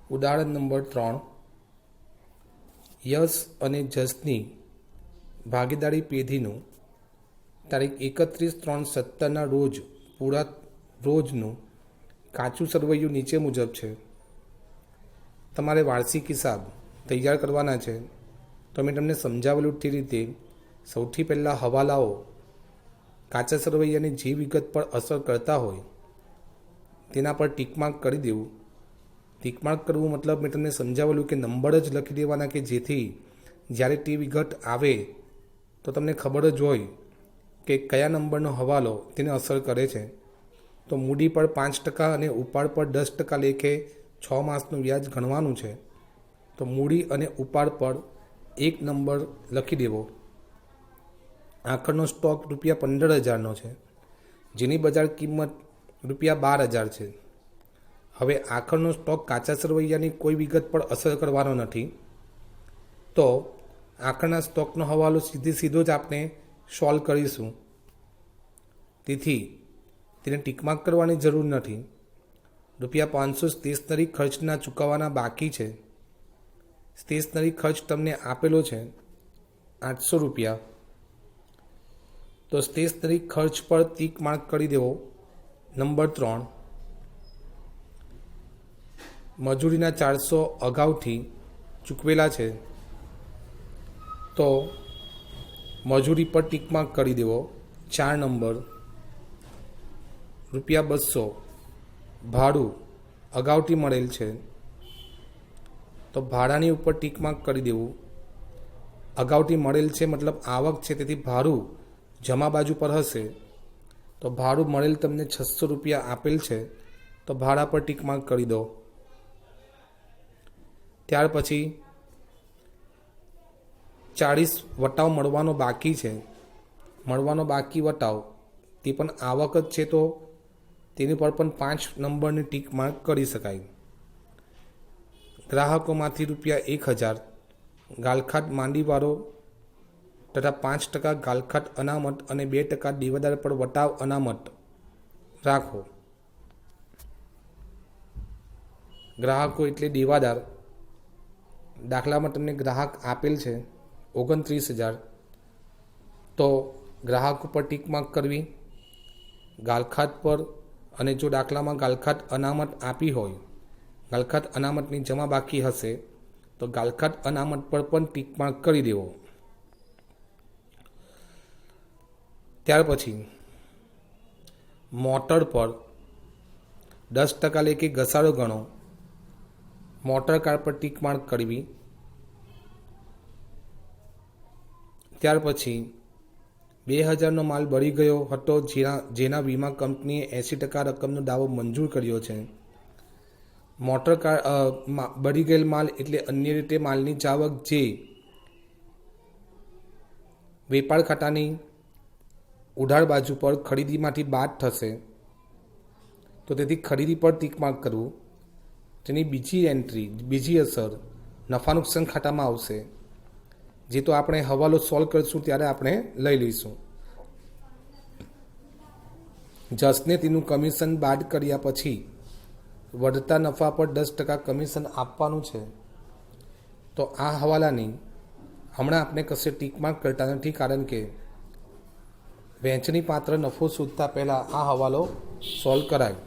ઉદાહરણ નંબર 3, યશ અને જસની ભાગીદારી પેઢીનું તારીખ 31/3/17ના રોજ પૂરા રોજનું કાચું સરવૈયું નીચે મુજબ છે. તમારે વાર્ષિક હિસાબ તૈયાર કરવાના છે. તો મેં તમને સમજાવેલું તે રીતે સૌથી પહેલાં હવાલાઓ કાચા સરવૈયાની જે વિગત પર અસર કરતા હોય તેના પર ટીકમાર્ક કરી દેવું. ટીકમાર્ક કરવું મતલબ મેં તમને સમજાવેલું કે નંબર જ લખી દેવાના કે જેથી જ્યારે તે વિગત આવે તો તમને ખબર જ હોય કે કયા નંબરનો હવાલો તેને અસર કરે છે. તો મૂડી પર 5% અને ઉપાડ પર 10% લેખે 6 માસનું વ્યાજ ગણવાનું છે. તો મૂડી અને ઉપાડ પર એક નંબર લખી દેવો. આખરનો સ્ટોક ₹15,000નો છે, જેની બજાર કિંમત ₹12,000 છે. હવે આખરનો સ્ટોક કાચા સરવૈયાની કોઈ વિગત પર અસર કરવાનો નથી, તો આખરના સ્ટોકનો હવાલો સીધો જ આપણે સોલ્વ કરીશું. તેથી તેને ટીકમાર્ક કરવાની જરૂર નથી. ₹500 સ્ટેશનરી ખર્ચના ચૂકવવાના બાકી છે. સ્ટેશનરી ખર્ચ તમને આપેલો છે ₹800. તો સ્ટેશનરી ખર્ચ પર ટીક માર્ક કરી દેવો. નંબર 3, મજૂરીના 400 અગાઉથી ચૂકવેલા છે, તો મજૂરી પર ટીક માર્ક કરી દેવો. 4 નંબર, ₹200 ભાડું અગાઉથી મળેલ છે, તો ભાડાની ઉપર ટીક માર્ક કરી દેવું. અગાઉથી મળેલ છે મતલબ આવક છે, તેથી ભાડું જમા બાજુ પર હશે. તો ભાડું મળેલ તમને ₹600 આપેલ છે, તો ભાડા પર ટીક માર્ક કરી દો. ત્યાર પછી 40 વટાવ મળવાનો બાકી છે. મળવાનો બાકી વટાવ તે પણ આવક જ છે, તો તેની પર પણ 5 નંબરની ટીક માર્ક કરી શકાય. ગ્રાહકોમાંથી ₹1,000 ગાલખાટ માંડીવાળો તથા 5% ગાલખાટ અનામત અને 2% દેવાદાર પર વટાવ અનામત રાખો. ગ્રાહકો એટલે દેવાદાર. દાખલામાં તમને ગ્રાહક આપેલ છે 29,000, તો ગ્રાહક ઉપર ટીક માર્ક કરવી. ગાલખાટ પર, અને જો દાખલામાં ગાલખાટ અનામત આપી હોય, ગાલખાટ અનામતની જમા બાકી હશે, તો ગાલખાટ અનામત પર પણ ટીક માર્ક કરી દેવો. ત્યાર પછી મોટર પર 10% લેખે ઘસારો ગણો. મોટર કાર પર ટીક માર્ક કરવી. ત્યાર પછી 2,000નો માલ બળી ગયો હતો, જેના વીમા કંપનીએ 80% રકમનો દાવો મંજૂર કર્યો છે. મોટર કાર બળી ગયેલ માલ એટલે અન્ય રીતે માલની જાવક જે વેપાર ખાતાની ઉધાર બાજુ પર ખરીદીમાંથી બાદ થશે, તો તેથી ખરીદી પર ટીક માર્ક કરવું. તેની બીજી એન્ટ્રી, બીજી અસર નફા નુકસાન ખાતામાં આવશે, જે તો આપણે હવાલો સોલ્વ કરીશું ત્યારે આપણે લઈ લઈશું. જસને તેનું કમિશન બાદ કર્યા પછી વધતા નફા પર 10% કમિશન આપવાનું છે. તો આ હવાલાની હમણાં આપણે કશે ટીક માર્ક કરતા નથી, કારણ કે વહેંચણી પાત્ર નફો શોધતા પહેલાં આ હવાલો સોલ્વ કરાય.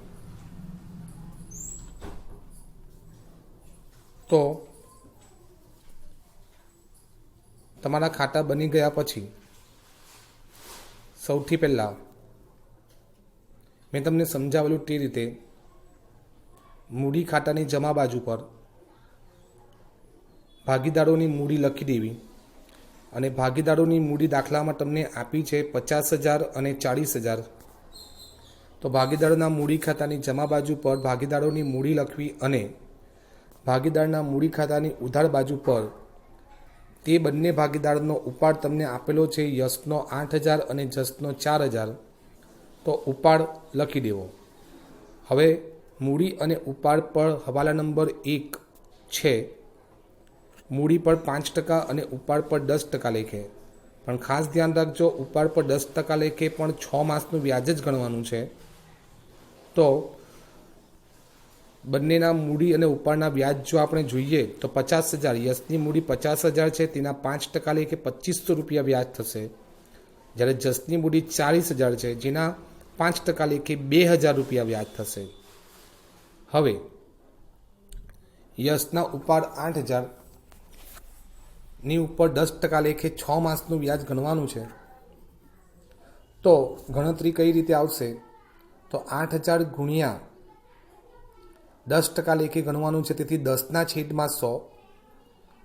તો તમારા ખાતા બની ગયા પછી સૌથી પહેલાં મેં તમને સમજાવેલું તે રીતે મૂડી ખાતાની જમા બાજુ પર ભાગીદારોની મૂડી લખી દેવી. અને ભાગીદારોની મૂડી દાખલામાં તમને આપી છે 50,000 અને 40,000. તો ભાગીદારોના મૂડી ખાતાની જમા બાજુ પર ભાગીદારોની મૂડી લખવી અને ભાગીદારના મૂડી ખાતાની ઉધાર બાજુ પર તે બંને ભાગીદારનો ઉપાડ તમને આપેલો છે. યશનો 8,000 અને જસનો 4,000, તો ઉપાડ લખી દેવો. હવે મૂડી અને ઉપાડ પર હવાલા નંબર 1 છે. મૂડી પર 5% અને ઉપાડ પર 10% લેખે. પણ ખાસ ધ્યાન રાખજો, ઉપાડ પર 10% લેખે પણ 6 માસનું વ્યાજ જ ગણવાનું છે. તો બંનેના મૂડી અને ઉપાડના વ્યાજ જો આપણે જોઈએ તો 50,000, યશની મૂડી 50,000 છે, તેના 5% લેખે 2500 રૂપિયા વ્યાજ થશે. જ્યારે જસની મૂડી 40,000 છે, જેના 5% લેખે 2,000 રૂપિયા વ્યાજ થશે. હવે યશના ઉપાડ 8,000 ની ઉપર 10% લેખે 6 માસનું વ્યાજ ગણવાનું છે. તો ગણતરી કઈ રીતે આવશે? તો 8,000 ગુણ્યા 10% લેખે ગણવાનું છે, તેથી 10/100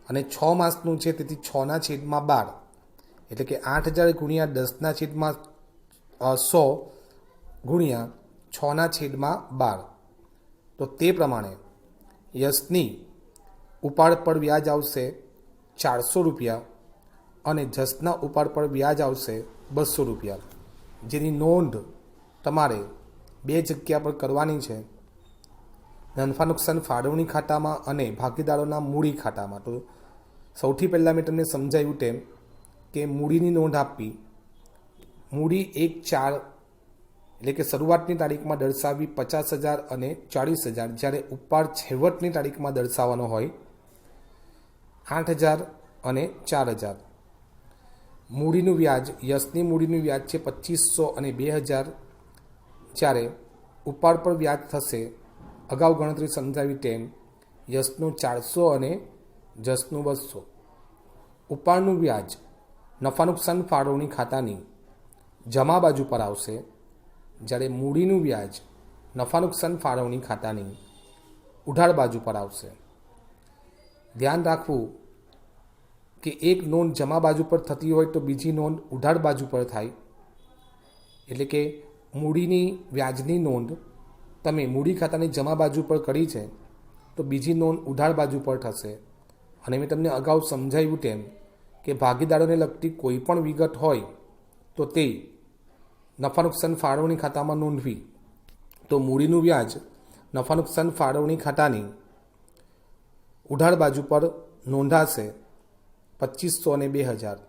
અને 6 માસનું છે, તેથી 6/12, એટલે કે 8,000 ગુણ્યા 10/100 ગુણ્યા 6/12. તો તે પ્રમાણે યશની ઉપાડ પર વ્યાજ આવશે 400 રૂપિયા અને જસના ઉપાડ પર વ્યાજ આવશે 200 રૂપિયા, જેની નોંધ તમારે 2 જગ્યા પર કરવાની છે, નફા નુકસાન ફાળવણી ખાતામાં અને ભાગીદારોના મૂડી ખાતામાં. તો સૌથી પહેલાં મેં તમને સમજાવ્યું તેમ કે મૂડીની નોંધ આપવી, મૂડી 1/4 એટલે કે શરૂઆતની તારીખમાં દર્શાવવી 50,000 અને 40,000, જ્યારે ઉપાડ છેવટની તારીખમાં દર્શાવવાનો હોય 8,000 અને 4,000. મૂડીનું વ્યાજ, યશની મૂડીનું વ્યાજ છે 2500 અને 2,000, જ્યારે ઉપાડ પર વ્યાજ થશે અગાઉ ગણતરી સમજાવી તેમ યશનું 400 અને જસનું 200. ઉપાડનું વ્યાજ નફા નુકસાન ફાળવણી ખાતાની જમા બાજુ પર આવશે, જ્યારે મૂડીનું વ્યાજ નફા નુકસાન ફાળવણી ખાતાની ઉધાર બાજુ પર આવશે. ધ્યાન રાખવું કે એક નોંધ જમા બાજુ પર થતી હોય તો બીજી નોંધ ઉધાર બાજુ પર થાય. એટલે કે મૂડીની વ્યાજની નોંધ તમે મૂડી ખાતાની જમા બાજુ પર કરી છે તો બીજી નોંધ ઉધાર બાજુ પર થશે. અને મેં તમને અગાઉ સમજાવ્યું તેમ કે ભાગીદારોને લગતી કોઈ પણ વિગત હોય તો તે નફા નુકસાન ફાળવણી ખાતામાં નોંધવી. તો મૂડીનું વ્યાજ નફા નુકસાન ફાળવણી ખાતાની ઉધાર બાજુ પર નોંધાશે 2500 અને 2,000.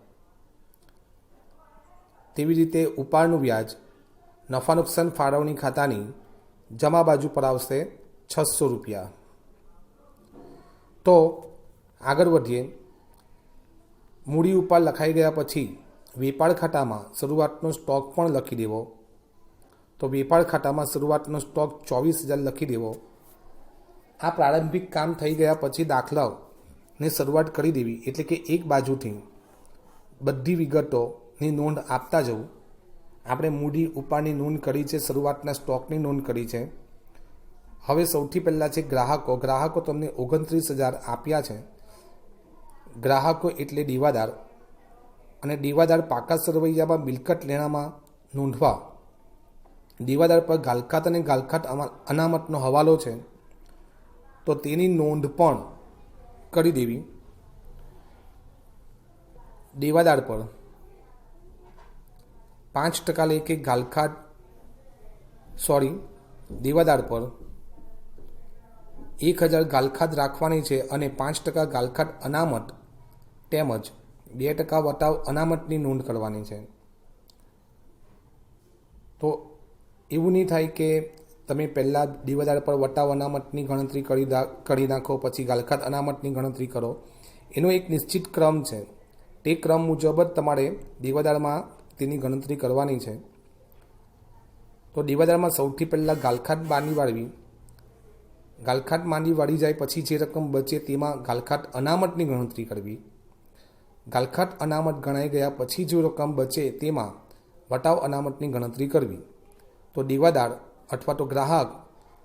તેવી રીતે ઉપાડનું વ્યાજ નફા નુકસાન ફાળવણી ખાતાની જમા બાજુ પર આવશે 600 રૂપિયા. તો આગળ વધીએ. મૂડી ઉપાડ લખાઈ ગયા પછી વેપાર ખાતામાં શરૂઆતનો સ્ટોક પણ લખી દેવો. તો વેપાર ખાતામાં શરૂઆતનો સ્ટોક 24,000 લખી દેવો. આ પ્રારંભિક કામ થઈ ગયા પછી દાખલાઓને શરૂઆત કરી દેવી, એટલે કે એક બાજુથી બધી વિગતોની નોંધ આપતા જવું. આપણે મૂડી ઉપાડની નોંધ કરી છે, શરૂઆતના સ્ટોકની નોંધ કરી છે. હવે સૌથી પહેલાં છે ગ્રાહકો. ગ્રાહકો તમને 29,000 આપ્યા છે. ગ્રાહકો એટલે દેવાદાર, અને દેવાદાર પાકા સરવૈયામાં મિલકત લેણામાં નોંધવા દેવાદાર પર ગાલખાત અને ગાલખાત અનામતનો હવાલો છે, તો તેની નોંધ પણ કરી દેવી. દેવાદાર પર 5% લેખે ગાલખાત દેવાદાર પર 1,000 ગાલખાત રાખવાની છે અને 5% ગાલખાત અનામત તેમજ 2% વટાવ અનામતની નોંધ કરવાની છે. તો એવું નહીં થાય કે તમે પહેલાં દેવાદાર પર વટાવ અનામતની ગણતરી કરી નાખો, પછી ગાલખાત અનામતની ગણતરી કરો. એનો એક નિશ્ચિત ક્રમ છે, તે ક્રમ મુજબ જ તમારે દેવાદારમાં તેની ગણતરી કરવાની છે. તો દેવાદારમાં સૌથી પહેલાં ગાલખાત બાની વાળવી. ગાલખાત માંડી વાળી જાય પછી જે રકમ બચે તેમાં ગાલખાત અનામતની ગણતરી કરવી. ગાલખાત અનામત ગણાઈ ગયા પછી જો રકમ બચે તેમાં વટાવ અનામતની ગણતરી કરવી. તો દેવાદાર અથવા તો ગ્રાહક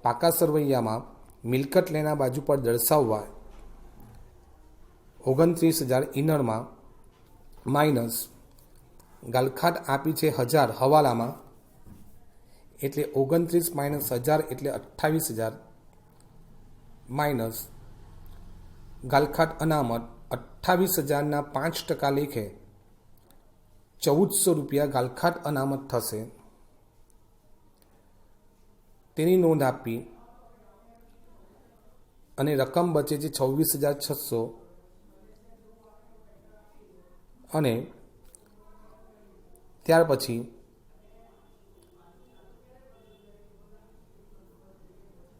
પાકા સરવૈયામાં મિલકત લેના બાજુ પર દર્શાવવા 29,000 ઇનરમાં માઇનસ ગાલખાત આપી છે 1,000 હવાલામાં, એટલે 29 માઇનસ 1,000 એટલે 28,000 માઇનસ ગાલખાત અનામત 28,000ના 5% લેખે 1,400 રૂપિયા ગાલખાત અનામત થશે. તેની નોંધ આપી અને રકમ બચે છે 26,600 અને ત્યાર પછી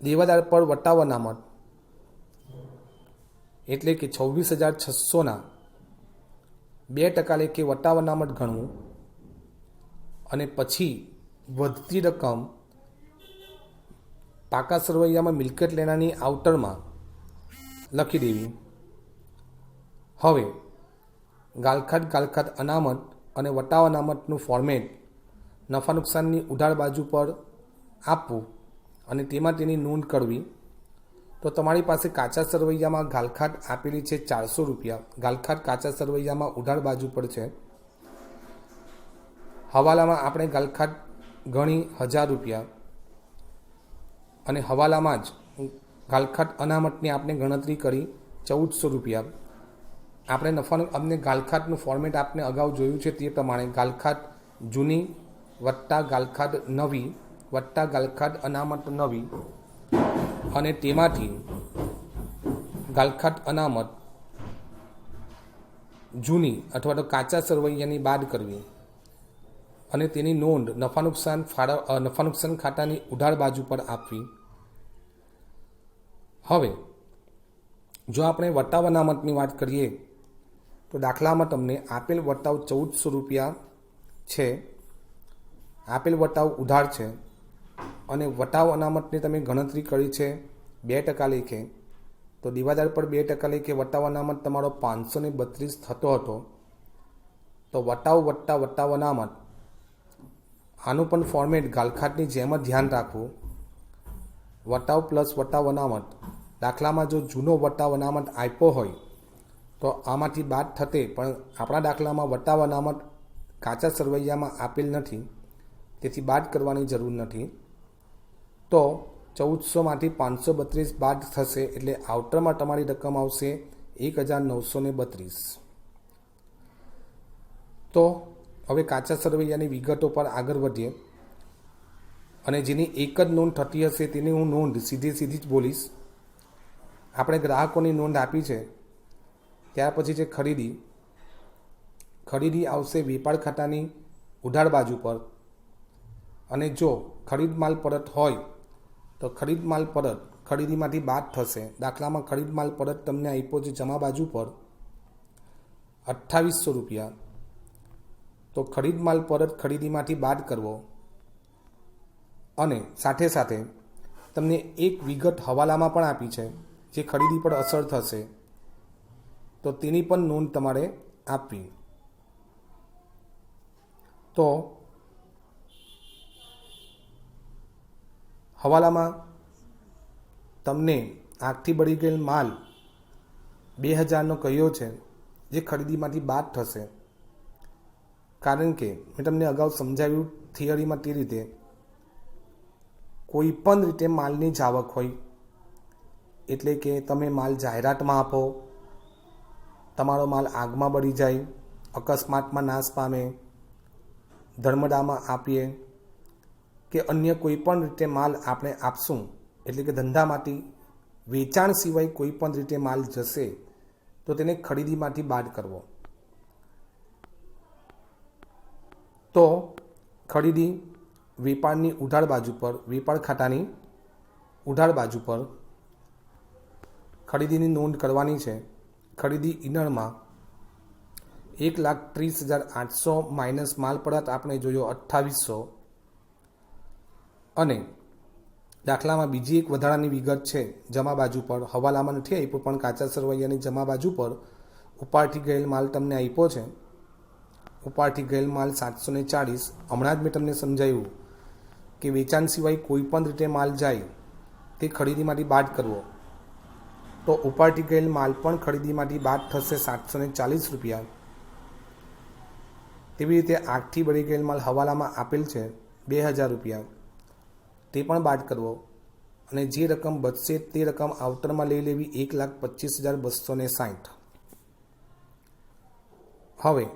દેવાદાર પર વટાવ અનામત એટલે કે 26,600ના 2% લેખે વટાવ અનામત ગણવું અને પછી વધતી રકમ પાકા સરવૈયામાં મિલકત લેનારની આઉટરમાં લખી દેવી. હવે ગાલખાટ અનામત અને વટાવ અનામતનું ફોર્મેટ નફા નુકસાનની ઉધાર બાજુ પર આપવું અને તેમાં તેની નોંધ કરવી. તો તમારી પાસે કાચા સરવૈયામાં ગાલખાટ આપેલી છે 400 રૂપિયા. ગાલખાટ કાચા સરવૈયામાં ઉધાર બાજુ પર છે. હવાલામાં આપણે ગાલખાટ ગણી 1000 રૂપિયા અને હવાલામાં જ ગાલખાટ અનામતની આપણે ગણતરી કરી 1400 રૂપિયા. આપણે અમને ગાલખાટનું ફોર્મેટ આપણે અગાઉ જોયું છે તે પ્રમાણે ગાલખાટ જૂની વત્તા ગાલખાટ નવી વત્તા ગાલખાટ અનામત નવી અને તેમાંથી ગાલખાટ અનામત જૂની અથવા તો કાચા સરવૈયાની બાદ કરવી અને તેની નોંધ નફા નુકસાન ખાતાની ઉધાર બાજુ પર આપવી. હવે જો આપણે વટાવ અનામતની વાત કરીએ તો દાખલામાં તમને આપેલ વટાવ 1400 રૂપિયા છે. આપેલ વટાવ ઉધાર છે અને વટાવ અનામતની તમે ગણતરી કરી છે 2% લેખે. તો દેવાદાર પર 2% લેખે વટાવ અનામત તમારો 532 થતો હતો. તો વટાવ વત્તા વટાવ અનામત આનું પણ ફોર્મેટ ગાલખાટની જેમ જ ધ્યાન રાખવું. વટાવ પ્લસ વટાવ અનામત દાખલામાં જો જૂનો વટાવ અનામત આપ્યો હોય તો આમાંથી બાદ થતે, પણ આપણા દાખલામાં વટાવ અનામત કાચા સરવૈયામાં આપેલ નથી તેથી બાદ કરવાની જરૂર નથી. તો 1400માંથી 532 બાદ થશે એટલે આઉટરમાં તમારી રકમ આવશે 1932. તો હવે કાચા સરવૈયાની વિગતો પર આગળ વધીએ અને જેની એક જ નોંધ થતી હશે તેની હું નોંધ સીધી જ બોલીશ. આપણે ગ્રાહકોની નોંધ આપી છે. ત્યાર પછી છે ખરીદી આવશે વેપાર ખાતાની ઉધાર બાજુ પર અને જો ખરીદ માલ પરત હોય તો ખરીદ માલ પરત ખરીદીમાંથી બાદ થશે. દાખલામાં ખરીદ માલ પરત તમને આપ્યો છે જમા બાજુ પર 2800 રૂપિયા. તો ખરીદ માલ પરત ખરીદીમાંથી બાદ કરવો અને સાથે સાથે તમને એક વિગત હવાલામાં પણ આપી છે જે ખરીદી પર અસર થશે તો તેની પણ નોંધ તમારે આપવી. તો હવાલામાં તમને આગથી બળી ગયેલ માલ 2000નો કહ્યો છે જે ખરીદીમાંથી બાદ થશે. કારણ કે મેં તમને અગાઉ સમજાવ્યું થિયરીમાં તે રીતે કોઈ પણ રીતે માલની જાવક હોય એટલે કે તમે માલ જાહેરાતમાં આપો, તમારો માલ આગમાં બળી જાય, અકસ્માતમાં નાશ પામે, ધર્મદામાં આપીએ કે અન્ય કોઈ પણ રીતે માલ આપણે આપશું એટલે કે ધંધામાંથી વેચાણ સિવાય કોઈ પણ રીતે માલ જશે તો તેને ખરીદીમાંથી બાદ કરવો. તો ખરીદી વેપારની ઉધાર બાજુ પર વેપાર ખાતાની ઉધાર બાજુ પર ખરીદીની નોંધ કરવાની છે. ખરીદી ઇનરમાં 1,30,800 માઇનસ માલ પરત આપણે જોયો 2800 અને દાખલામાં બીજી એક વધારાની વિગત છે જમા બાજુ પર. હવાલામાં નથી આપ્યો પણ કાચા સરવૈયાની જમા બાજુ પર ઉપાડથી ગયેલ માલ તમને આપ્યો છે. ઉપાડથી ગયેલ માલ 740. હમણાં જ મેં તમને સમજાવ્યું કે વેચાણ સિવાય કોઈ પણ રીતે માલ જાય તે ખરીદીમાંથી બાદ કરવો. તો ઉપાડથી ગયેલ માલ પણ ખરીદીમાંથી બાદ થશે 740 રૂપિયા. તેવી રીતે આગથી બળી ગયેલ માલ હવાલામાં આપેલ છે 2000 રૂપિયા, તે પણ બાદ કરવો અને જે રકમ બચશે તે રકમ આઉટરમાં લઈ લેવી 1,25,260. હવે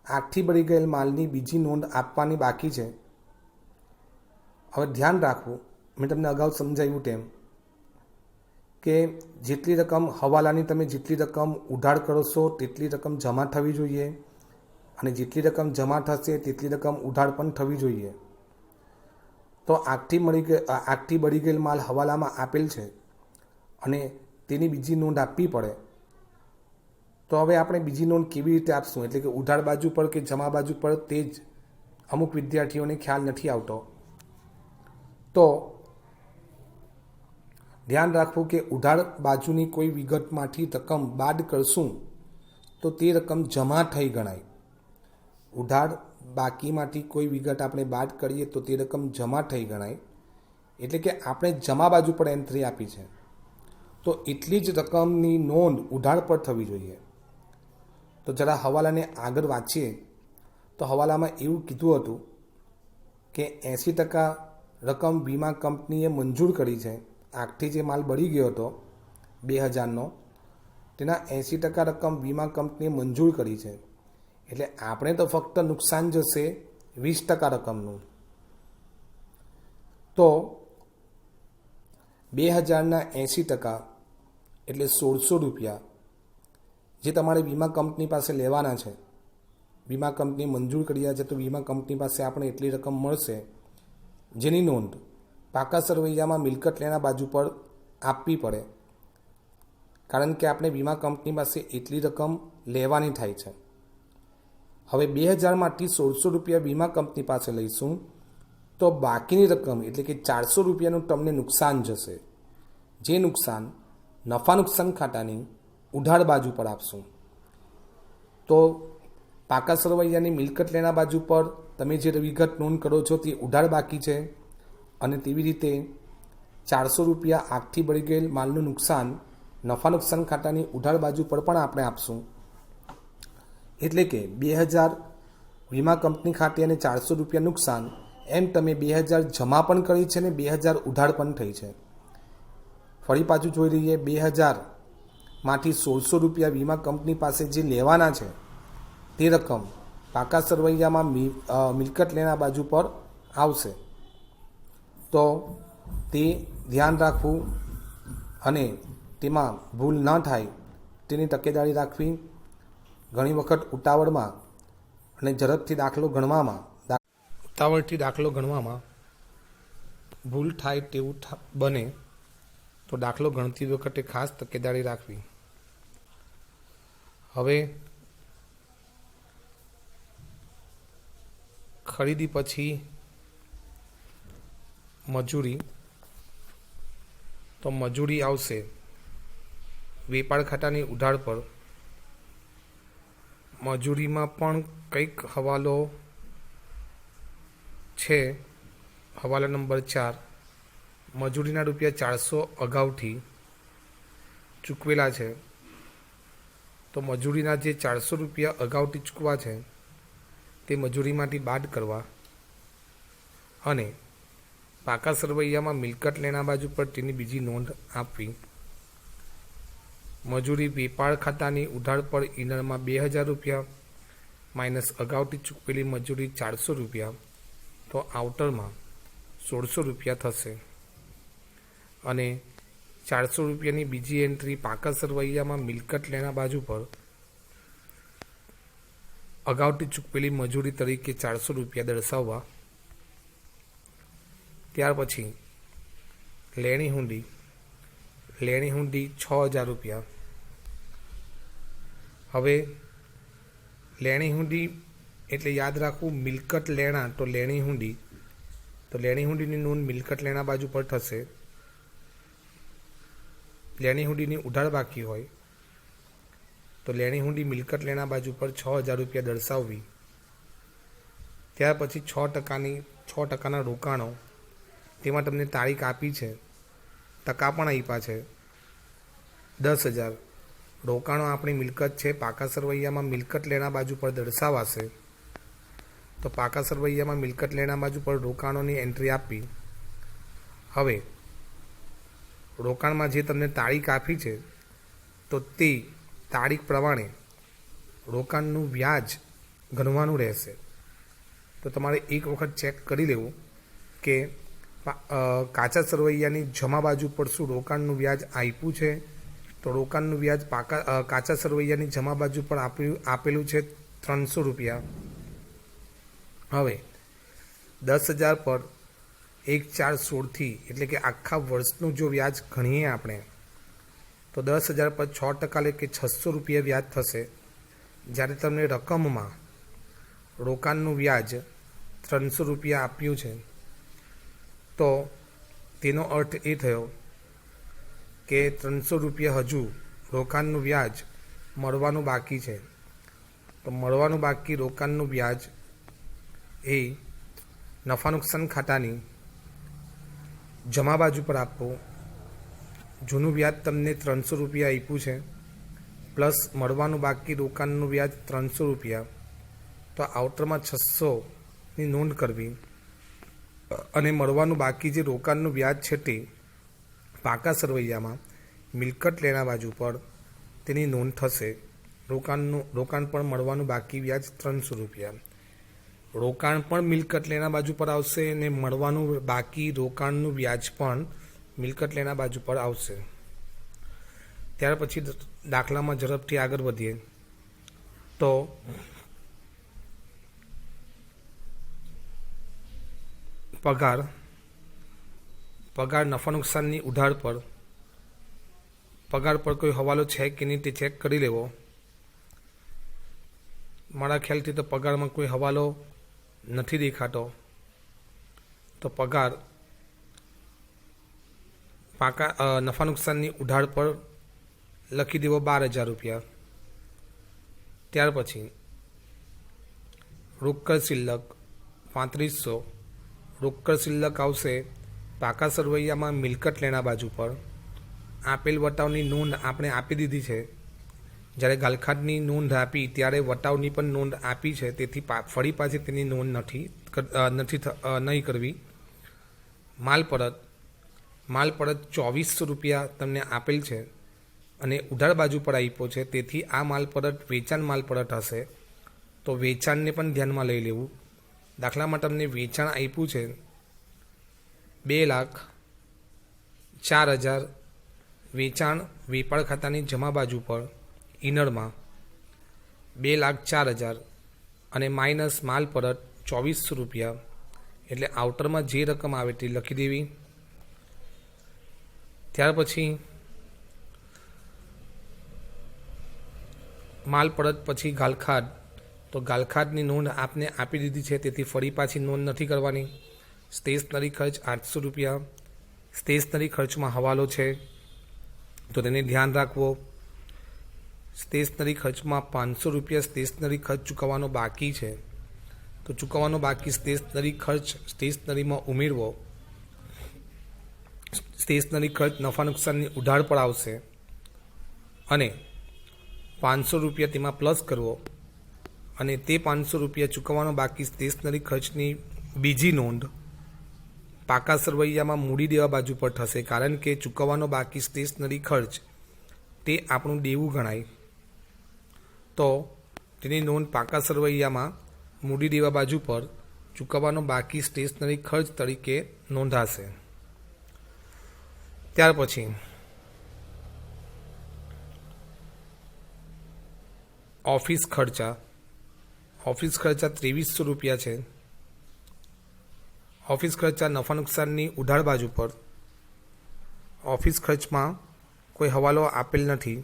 આગથી બળી ગયેલ માલની બીજી નોંધ આપવાની બાકી છે. હવે ધ્યાન રાખવું, મેં તમને અગાઉ સમજાવ્યું તેમ કે જેટલી રકમ હવાલાની તમે જેટલી રકમ ઉધાર કરશો તેટલી રકમ જમા થવી જોઈએ અને જેટલી રકમ જમા થશે તેટલી રકમ ઉધાર પણ થવી જોઈએ. તો આગથી બળી ગયેલ માલ હવાલામાં આપેલ છે અને તેની બીજી નોંધ આપવી પડે, તો હવે આપણે બીજી નોંધ કેવી રીતે આપશું? એટલે કે ઉધાર બાજુ પર કે જમા બાજુ પર, તે જ અમુક વિદ્યાર્થીઓને ખ્યાલ નથી આવતો. તો ધ્યાન રાખવું કે ઉધાર બાજુની કોઈ વિગતમાંથી રકમ બાદ કરશું તો તે રકમ જમા થઈ ગણાય. ઉધાર બાકીમાંથી કોઈ વિગત આપણે બાદ કરીએ તો તે રકમ જમા થઈ ગણાય. એટલે કે આપણે જમા બાજુ પર એન્ટ્રી આપી છે તો એટલી જ રકમની નોંધ ઉધાર પર થવી જોઈએ. તો જરા હવાલાને આગળ વાંચીએ તો હવાલામાં એવું કીધું હતું કે 80% રકમ વીમા કંપનીએ મંજૂર કરી છે. આગથી જે માલ બળી ગયો હતો 2000નો, તેના 80% રકમ વીમા કંપનીએ મંજૂર કરી છે. એટલે આપણે તો ફક્ત નુકસાન જશે 20% રકમનું. તો 2000ના 80% એટલે 1600 રૂપિયા જે તમારે વીમા કંપની પાસે લેવાના છે. વીમા કંપની મંજૂર કર્યા છે તો વીમા કંપની પાસે આપણે એટલી રકમ મળશે, જેની નોંધ પાકા સરવૈયામાં મિલકત લેણા બાજુ પર આપવી પડે, કારણ કે આપણે વીમા કંપની પાસે એટલી રકમ લેવાની થાય છે. હવે 2000માંથી 1600 રૂપિયા વીમા કંપની પાસે લઈશું તો બાકીની રકમ એટલે કે 400 રૂપિયાનું તમને નુકસાન જશે, જે નુકસાન નફા નુકસાન ખાતાની ઉધાર બાજુ પર આપશું. તો પાકા સરવૈયાની મિલકત લેણા બાજુ પર તમે જે વિગત નોંધ કરો છો તે ઉધાર બાકી છે, અને તેવી રીતે 400 રૂપિયા આગથી બળી ગયેલ માલનું નુકસાન નફા નુકસાન ખાતાની ઉધાર બાજુ પર પણ આપણે આપશું. એટલે કે 2000 વીમા કંપની ખાતે અને 400 રૂપિયા નુકસાન, એમ તમે 2000 જમા પણ કરી છે ને 2000 ઉધાર પણ થઈ છે. ફરી પાછું જોઈ લઈએ. 2000માંથી 1600 રૂપિયા વીમા કંપની પાસે જે લેવાના છે તે રકમ પાકા સરવૈયામાં મિલકત લેણા બાજુ પર આવશે. તો તે ધ્યાન રાખવું અને તેમાં ભૂલ ન થાય તેની તકેદારી રાખવી. ઘણી વખત ઉતાવળમાં અને ઝડપથી દાખલો ગણવામાં ભૂલ થાય તેવું બને, તો દાખલો ગણતી વખતે ખાસ તકેદારી રાખવી. હવે ખરીદી પછી મજૂરી, તો મજૂરી આવશે વેપાર ખાતાની ઉધાર પર. મજૂરીમાં પણ કંઈક હવાલો છે. હવાલા નંબર 4, મજૂરીના રૂપિયા 400 અગાઉથી ચૂકવેલા છે. તો મજૂરીના જે 400 રૂપિયા અગાઉથી ચૂકવા છે તે મજૂરીમાંથી બાદ કરવા અને પાકા સરવૈયામાં મિલકત લેણા બાજુ પર તેની બીજી નોંધ આપવી. મજૂરી વેપાર ખાતાની ઉધાર પર ઇનરમાં 2000 રૂપિયા માઇનસ અગાઉથી ચૂકવેલી મજૂરી 400 રૂપિયા, તો આઉટરમાં 1600 રૂપિયા થશે. અને 400 રૂપિયાની બીજી એન્ટ્રી પાકા સરવૈયામાં મિલકત લેણા બાજુ પર અગાઉથી ચૂકવેલી મજૂરી તરીકે 400 રૂપિયા દર્શાવવા. ત્યાર પછી લેણી હુંડી 6000 રૂપિયા. હવે લેણી હુંડી એટલે યાદ રાખવું મિલકત લેણા, તો લેણી હુંડીની નોંધ મિલકત લેણા બાજુ પર થશે. લેણી હુંડીની ઉધાર બાકી હોય તો લેણી હુંડી મિલકત લેણા બાજુ પર 6000 રૂપિયા દર્શાવવી. ત્યાર પછી 6%ના રોકાણો, તેમાં તમને તારીખ આપી છે, ટકા પણ આપ્યા છે 10,000. રોકાણો આપણી મિલકત છે, પાકા સરવૈયામાં મિલકત લેણા બાજુ પર દર્શાવાશે. તો પાકા સરવૈયામાં મિલકત લેણા બાજુ પર રોકાણોની એન્ટ્રી આપી. હવે રોકાણમાં જે તમને તારીખ આપી છે તો તે તારીખ પ્રમાણે રોકાણનું વ્યાજ ગણવાનું રહેશે. તો તમારે એક વખત ચેક કરી લેવું કે કાચા સરવૈયાની જમા બાજુ પર શું રોકાણનું વ્યાજ આપ્યું છે. તો રોકાણનું વ્યાજ કાચા સરવૈયાની જમા બાજુ પર આપેલું છે 300 રૂપિયા. હવે 10,000 પર 1/4/16 એટલે કે આખા વર્ષનું જો વ્યાજ ગણીએ આપણે તો 10,000 પર 6% એટલે કે 600 રૂપિયા વ્યાજ થશે. જ્યારે તમને રકમમાં રોકાણનું વ્યાજ 300 રૂપિયા આપ્યું છે તો તેનો અર્થ એ થયો કે 300 રૂપિયા હજુ રોકાણનું વ્યાજ મળવાનું બાકી છે. તો મળવાનું બાકી રોકાણનું વ્યાજ એ નફા નુકસાન ખાતાની જમા બાજુ પર આપવું. જૂનું વ્યાજ તમને 300 રૂપિયા આપ્યું છે પ્લસ મળવાનું બાકી રોકાણનું વ્યાજ 300 રૂપિયા, તો આઉટરમાં 600ની નોંધ કરવી અને મળવાનું બાકી જે રોકાણનું વ્યાજ છે તે પાકા સરવૈયામાં મિલકત લેણા બાજુ પર તેની નોંધ થશે. રોકાણ પણ મળવાનું બાકી વ્યાજ 300 રૂપિયા. રોકાણ પણ મિલકત લેણા બાજુ પર આવશે અને મળવાનું બાકી રોકાણનું વ્યાજ પણ મિલકત લેણા બાજુ પર આવશે. ત્યાર પછી દાખલામાં ઝડપથી આગળ વધીએ તો પગાર નફા નુકસાનની ઉધાર પર પગાર પર કોઈ હવાલો છે કે નહીં તે ચેક કરી લેવો. મારા ખ્યાલથી તો પગારમાં કોઈ હવાલો નથી દેખાતો, તો પગાર નફા નુકસાનની ઉધાર પર લખી દેવો 12,000 રૂપિયા. ત્યાર પછી રોકડ શિલ્લક 3500. રોકડ શિલ્લક આવશે પાકા સરવૈયામાં મિલકત લેણા બાજુ પર. આપેલ વટાવની નોંધ આપણે આપી દીધી છે. જ્યારે ગાલખાડની નોંધ આપી ત્યારે વટાવની પણ નોંધ આપી છે, તેથી ફરી પાછી તેની નોંધ નહીં કરવી. માલ પરત 2400 રૂપિયા તમને આપેલ છે અને ઉધાર બાજુ પર આપ્યો છે, તેથી આ માલ પરત વેચાણ માલ પરત હશે. તો વેચાણને પણ ધ્યાનમાં લઈ લેવું. દાખલામાં તમને વેચાણ આપ્યું છે 2,04,000. વેચાણ વેપાર ખાતાની જમા બાજુ પર ઇનરમાં 2,04,000 અને માઇનસ માલ પરત 2400 રૂપિયા, એટલે આઉટરમાં જે રકમ આવે તે લખી દેવી. ત્યાર પછી માલ પરત પછી ગાલખાડ. તો ગાલખાડની નોંધ આપને આપી દીધી છે, તેથી ફરી પાછી નોંધ નથી કરવાની. સ્ટેશનરી ખર્ચ 800 રૂપિયા. સ્ટેશનરી ખર્ચમાં હવાલો છે તો તેને ધ્યાન રાખવો. સ્ટેશનરી ખર્ચમાં 500 રૂપિયા સ્ટેશનરી ખર્ચ ચૂકવવાનો બાકી છે, તો ચૂકવવાનો બાકી સ્ટેશનરી ખર્ચ સ્ટેશનરીમાં ઉમેરવો. સ્ટેશનરી ખર્ચ નફા નુકસાનની ઉધાર પર આવશે અને 500 રૂપિયા તેમાં પ્લસ કરવો અને તે 500 રૂપિયા ચૂકવવાનો બાકી સ્ટેશનરી ખર્ચની બીજી નોંધ પાકા સરવૈયામાં મૂડી દેવા બાજુ પર થશે, કારણ કે ચૂકવવાનો બાકી સ્ટેશનરી ખર્ચ તે આપણું દેવું ગણાય. તો તેની નોંધ પાકા સરવૈયામાં મૂડી દેવા બાજુ પર ચૂકવવાનો બાકી સ્ટેશનરી ખર્ચ તરીકે નોંધાશે. ત્યાર પછી ઓફિસ ખર્ચા 2300 રૂપિયા છે. ઓફિસ ખર્ચા નફા નુકસાનની ઉધાર બાજુ પર. ઓફિસ ખર્ચમાં કોઈ હવાલો આપેલ નથી,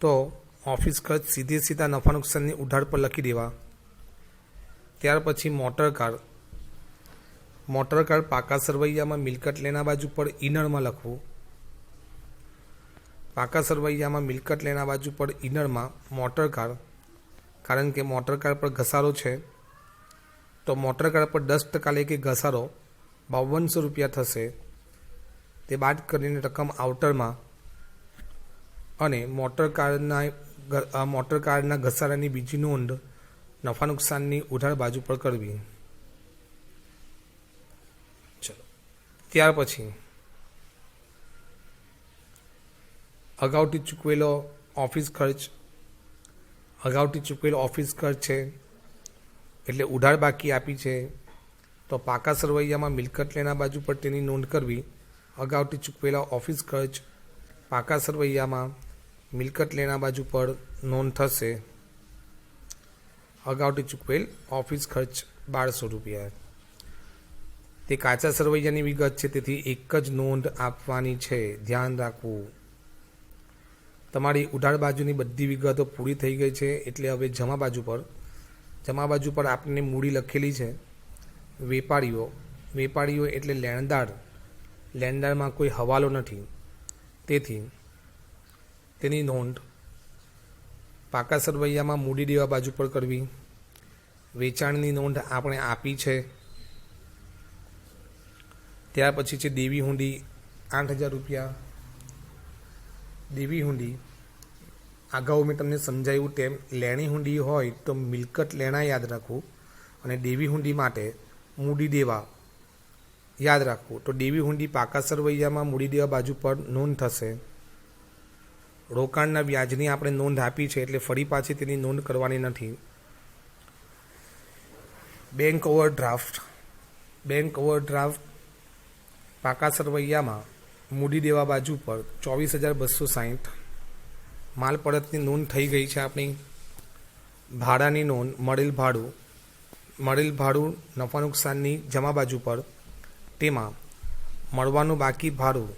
તો ઓફિસ ખર્ચ સીધા નફા નુકસાનની ઉધાર પર લખી દેવા. ત્યાર પછી મોટર કાર પાકા સરવૈયામાં મિલકત લેના બાજુ પર ઇનરમાં લખવું. પાકા સરવૈયામાં મિલકત લેના બાજુ પર ઇનરમાં મોટર કાર, કારણ કે મોટર કાર પર ઘસારો છે, તો મોટર કાર પર 10% લે કે ઘસારો 5200 રૂપિયા થશે. તે બાદ કરીને રકમ આઉટરમાં અને મોટર કારના ઘસારાની બીજી નોંધ નફા નુકસાનની ઉધાર બાજુ પર કરવી. ચલો, ત્યાર પછી અગાઉથી ચૂકવેલો ઓફિસ ખર્ચ છે એટલે ઉધાર બાકી આપી છે, તો પાકા સરવૈયામાં મિલકત લેના બાજુ પર તેની નોંધ કરવી. અગાઉથી ચૂકવેલા ઓફિસ ખર્ચ પાકા સરવૈયામાં મિલકત લેના બાજુ પર નોંધ થશે. અગાઉથી ચૂકવેલ ઓફિસ ખર્ચ 1200 રૂપિયા. તે કાચા સરવૈયાની વિગત છે, તેથી એક જ નોંધ આપવાની છે, ધ્યાન રાખવું. તમારી ઉધાર બાજુની બધી વિગતો પૂરી થઈ ગઈ છે. એટલે હવે જમા બાજુ પર આપને મૂડી લખેલી છે. વેપારીઓ એટલે લેણદારમાં કોઈ હવાલો નથી, તેથી તેની નોંધ પાકા સરવૈયામાં મૂડી દેવા બાજુ પર કરવી. વેચાણની નોંધ આપણે આપી છે. ત્યાર પછી છે દેવી હુંડી 8,000 રૂપિયા. દેવી હુંડી અગાઉ મેં તમને સમજાવ્યું તેમ લેણી હુંડી હોય તો મિલકત લેણા યાદ રાખવું, અને દેવી હુંડી માટે મૂડી દેવા યાદ રાખવું. તો દેવી હુંડી પાકા સરવૈયામાં મૂડી દેવા બાજુ પર નોંધ થશે. રોકાણના વ્યાજની આપણે નોંધ આપી છે, એટલે ફરી પાછી તેની નોંધ કરવાની નથી. બેંક ઓવરડ્રાફ્ટ પાકા સરવૈયામાં મૂડી દેવા બાજુ પર 24,260. માલ પરતની નોંધ થઈ ગઈ છે આપણી. ભાડાની નોંધ મળેલ ભાડું નફા નુકસાનની જમા બાજુ પર, તેમાં મળવાનું બાકી ભાડું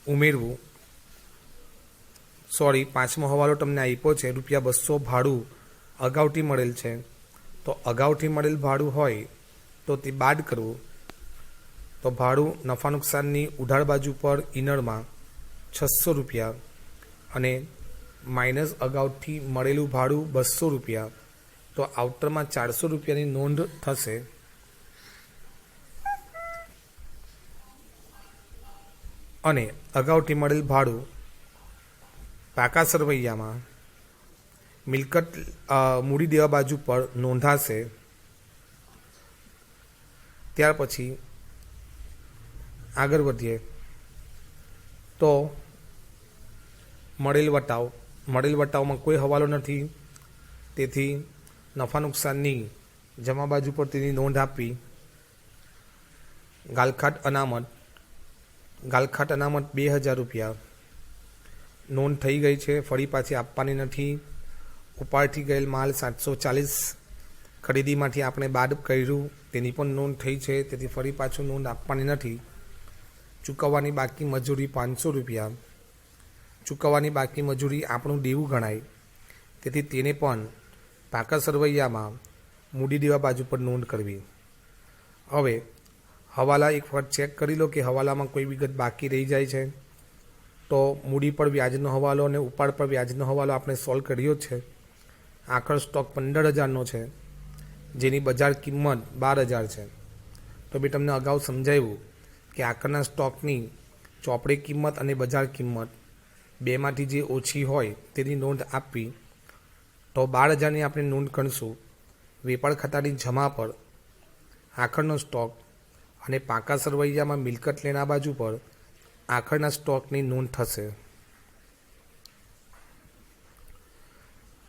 ઉમેરવું. પાંચમો હવાલો તમને આપ્યો છે, ₹200 ભાડું અગાઉથી મળેલ છે. તો અગાઉથી મળેલ ભાડું હોય તો તે બાદ કરવું. તો ભાડું નફા નુકસાનની ઉધાર બાજુ પર ઇનરમાં ₹600 અને માઇનસ અગાઉથી મળેલું ભાડું ₹200. તો આઉટરમાં ₹400ની નોંધ થશે. અને અગાઉથી મળેલ ભાડું પાકા સરવૈયામાં મિલકત મૂડી દેવા બાજુ પર નોંધાશે. ત્યાર પછી આગળ વધીએ તો મળેલ વટાવમાં કોઈ હવાલો નથી, તેથી નફા નુકસાનની જમા બાજુ પર તેની નોંધ આપવી. ગાલખાટ અનામત ₹2,000 નોંધ થઈ ગઈ છે, ફરી પાછી આપવાની નથી. ઉપાડથી ગયેલ માલ 740 ખરીદીમાંથી આપણે બાદ કર્યું, તેની પણ નોંધ થઈ છે, તેથી ફરી પાછું નોંધ આપવાની નથી. ચૂકવવાની બાકી મજૂરી ₹500. ચૂકવવાની બાકી મજૂરી આપણું દેવું ગણાય, તેથી તેને પણ પાકા સરવૈયામાં મૂડી દેવા બાજુ પર નોંધ કરવી. હવે હવાલા એક વખત ચેક કરી લો કે હવાલામાં કોઈ વિગત બાકી રહી જાય છે. તો મૂડી પર વ્યાજનો હવાલો અને ઉપાડ પર વ્યાજનો હવાલો આપણે સોલ્વ કર્યો છે. આખર સ્ટોક 15,000નો છે, જેની બજાર કિંમત 12,000 છે. તો બી તમને અગાઉ સમજાવ્યું કે આખરના સ્ટોકની ચોપડી કિંમત અને બજાર કિંમત બેમાંથી જે ઓછી હોય તેની નોંધ આપવી. તો 12,000ની આપણે નોંધ કરીશું. વેપાર ખાતાની જમા પર આખરનો સ્ટોક અને પાકા સરવૈયામાં મિલકત લેણા બાજુ પર આખરના સ્ટોકની નોંધ થશે.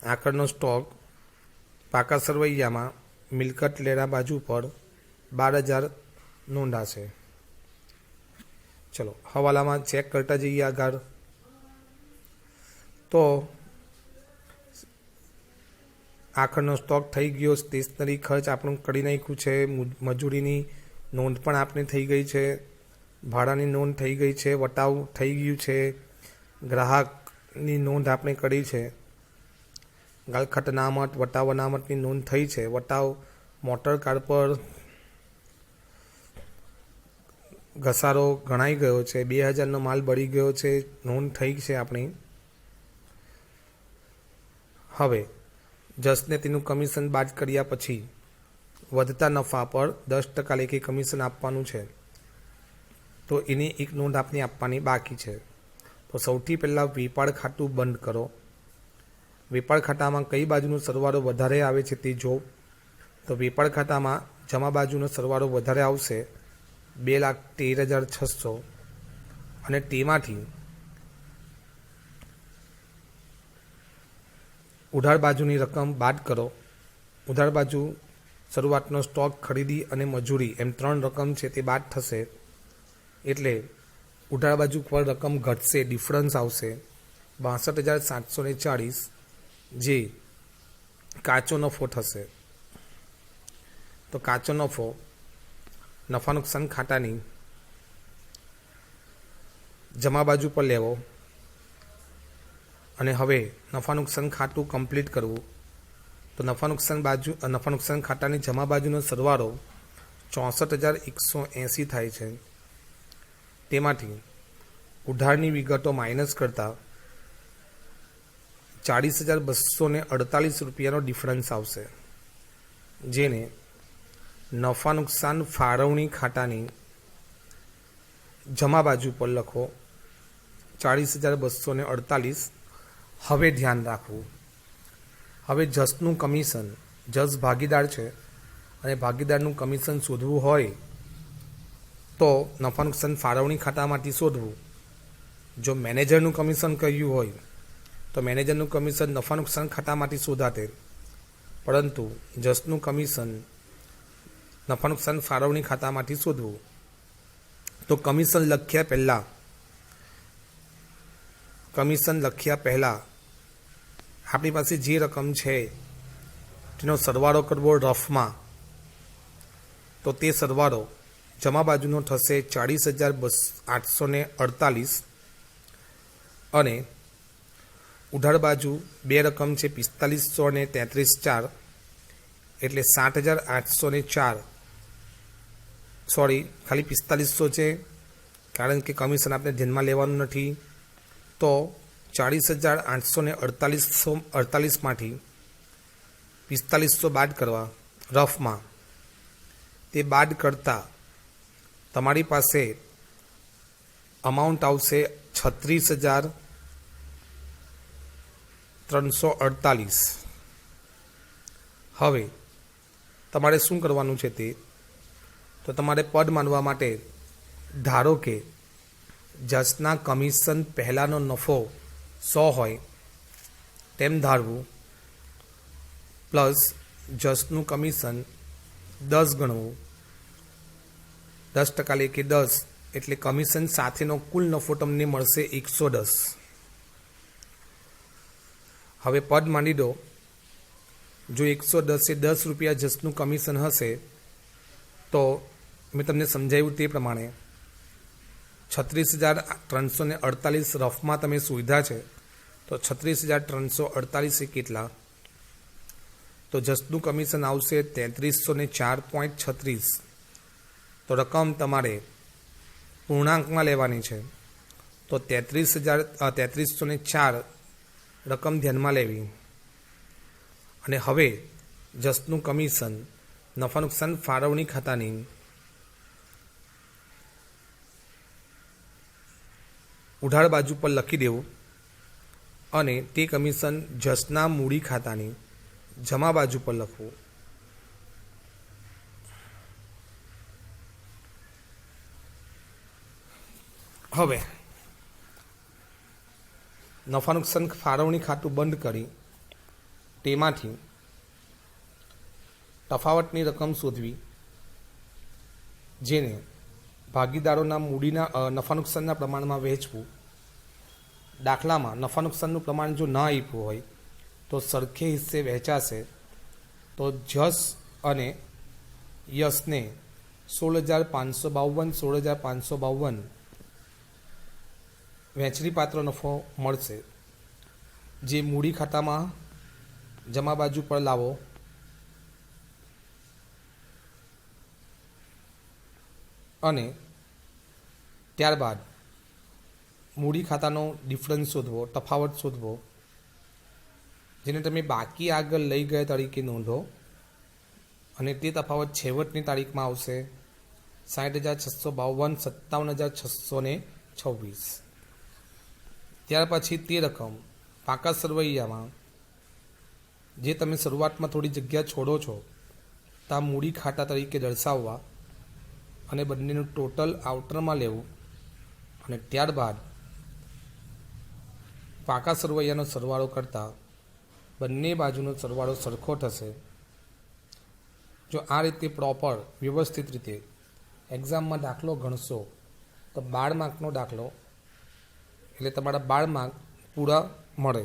આખરનો સ્ટોક પાકા સરવૈયામાં મિલકત લેણા બાજુ પર 12,000 નોંધાશે. ચલો હવાલામાં ચેક કરતા જઈએ આગળ. તો આખરનો સ્ટોક થઈ ગયો. સ્ટેશનરી ખર્ચ આપણું કરી નાખ્યું છે. મજૂરીની નોંધ પણ આપણે થઈ ગઈ છે. ભાડાની નોંધ થઈ ગઈ છે. વટાવ થઈ ગયું છે. ગ્રાહકની નોંધ આપણે કરી છે. ગાલખાટ અનામત, વટાવ અનામતની નોંધ થઈ છે. વટાવ મોટર કાર પર ઘસારો ગણાઈ ગયો છે. 2,000નો માલ બળી ગયો છે, નોંધ થઈ છે આપણી. હવે જસને તેનું કમિશન બાદ કર્યા પછી વધતા નફા પર 10% લેખે કમિશન આપવાનું છે. તો એની એક નોંધ આપની આપવાની બાકી છે. તો સૌથી પહેલાં વેપાર ખાતું બંધ કરો. વેપાર ખાતામાં કઈ બાજુનો સરવાળો વધારે આવે છે તે જો. તો વેપાર ખાતામાં જમા બાજુનો સરવાળો વધારે આવશે 2,13,600, અને તેમાંથી ઉધાર બાજુની રકમ બાદ કરો. ઉધાર બાજુ શરૂઆતનો સ્ટોક, ખરીદી અને મજૂરી એમ 3 રકમ છે તે બાદ થશે. એટલે ઉધાર બાજુ પર રકમ ઘટશે, ડિફરન્સ આવશે 62,740, જે કાચો નફો થશે. તો કાચો નફો નફા નુકસાન ખાતાની જમા બાજુ પર લેવો અને હવે નફા નુકસાન ખાતું કમ્પ્લીટ કરવું. તો નફા નુકસાન ખાતાની જમા બાજુનો સરવાળો 64,180 થાય છે. તેમાંથી ઉધારની વિગતો માઇનસ કરતાં 40,248 રૂપિયાનો ડિફરન્સ આવશે, જેને નફા નુકસાન ફાળવણી ખાતાની જમા બાજુ પર લખો 40,248. હવે ધ્યાન રાખવું, હવે જસનું કમિશન, જસ ભાગીદાર છે અને ભાગીદારનું કમિશન શોધવું હોય તો નફા નુકસાન ફાળવણી ખાતામાંથી શોધવું. જો મેનેજરનું કમિશન કર્યું હોય તો મેનેજરનું કમિશન નફા નુકસાન ખાતામાંથી શોધાતે, પરંતુ જસનું કમિશન નફા નુકસાન ફાળવણી ખાતામાંથી શોધવું. તો કમિશન લખ્યા પહેલાં આપણી પાસે જે રકમ છે તેનો સરવાળો કરવો રફમાં. તો તે સરવાળો જમા બાજુનો થશે 40,848 અને ઉધાર બાજુ બે રકમ છે 4500 અને 33,400 એટલે 60,804. ખાલી 4500 છે કારણ કે કમિશન આપણે ધ્યાનમાં લેવાનું નથી. તો 40,848 માંથી 4500 બાદ કરવા રફમાં. તે બાદ કરતાં તમારી પાસે અમાઉન્ટ આવશે 36,348. હવે તમારે શું કરવાનું છે તે તો તમારે પદ માનવા માટે ધારો કે જસના કમિશન પહેલાંનો નફો 100 હોય તેમ ધારવું, પ્લસ જસનું કમિશન 10 ગણવું. 10% લેખે 10 એટલે કમિશન સાથેનો કુલ નફો તમને મળશે 110. હવે પદ માની દો, જો 110 એ 10 રૂપિયા જસનું કમિશન હશે તો મેં તમને સમજાવ્યું તે પ્રમાણે 36,348 રફમાં તમે સુવિધા છે. તો 36,348 એ કેટલા? તો જસનું કમિશન આવશે 3304.36. તો રકમ તમારે પૂર્ણાંકમાં લેવાની છે. તો 3304 રકમ ધ્યાનમાં લેવી. અને હવે જસનું કમિશન નફા નુકસાન ફાળવણી ખાતાની ઉધાર બાજુ પર લખી દેવું અને તે કમિશન જસના મૂડી ખાતાની જમા બાજુ પર લખવું. હવે નફા નુકસાન ફાળવણી ખાતું બંધ કરી તેમાંથી તફાવતની રકમ શોધવી, જેને ભાગીદારોના મૂડીના નફા નુકસાનના પ્રમાણમાં વહેંચવું. દાખલામાં નફા નુકસાનનું પ્રમાણ જો ના આપ્યું હોય તો સરખે હિસ્સે વહેંચાશે. તો જસ અને યશને 16,552 16,552 વહેંચણીપાત્ર નફો મળશે, જે મૂડી ખાતામાં જમા બાજુ પર લાવો અને ત્યારબાદ મૂડી ખાતાનો ડિફરન્સ શોધવો, તફાવત શોધવો, જેને તમે બાકી આગળ લઈ ગયા તરીકે નોંધો અને તે તફાવત છેવટની તારીખમાં આવશે 60,652 57,626. ત્યાર પછી તે રકમ પાકા સરવૈયામાં જે તમે શરૂઆતમાં થોડી જગ્યા છોડો છો ત્યાં મૂડી ખાતા તરીકે દર્શાવવા અને બંનેનું ટોટલ આઉટરમાં લેવું અને ત્યારબાદ પાકા સરવૈયાનો સરવાળો કરતાં બંને બાજુનો સરવાળો સરખો થશે. જો આ રીતે પ્રોપર વ્યવસ્થિત રીતે એક્ઝામમાં દાખલો ગણશો તો 12 માર્કનો દાખલો એટલે તમારા 12 માર્ક પૂરા મળે.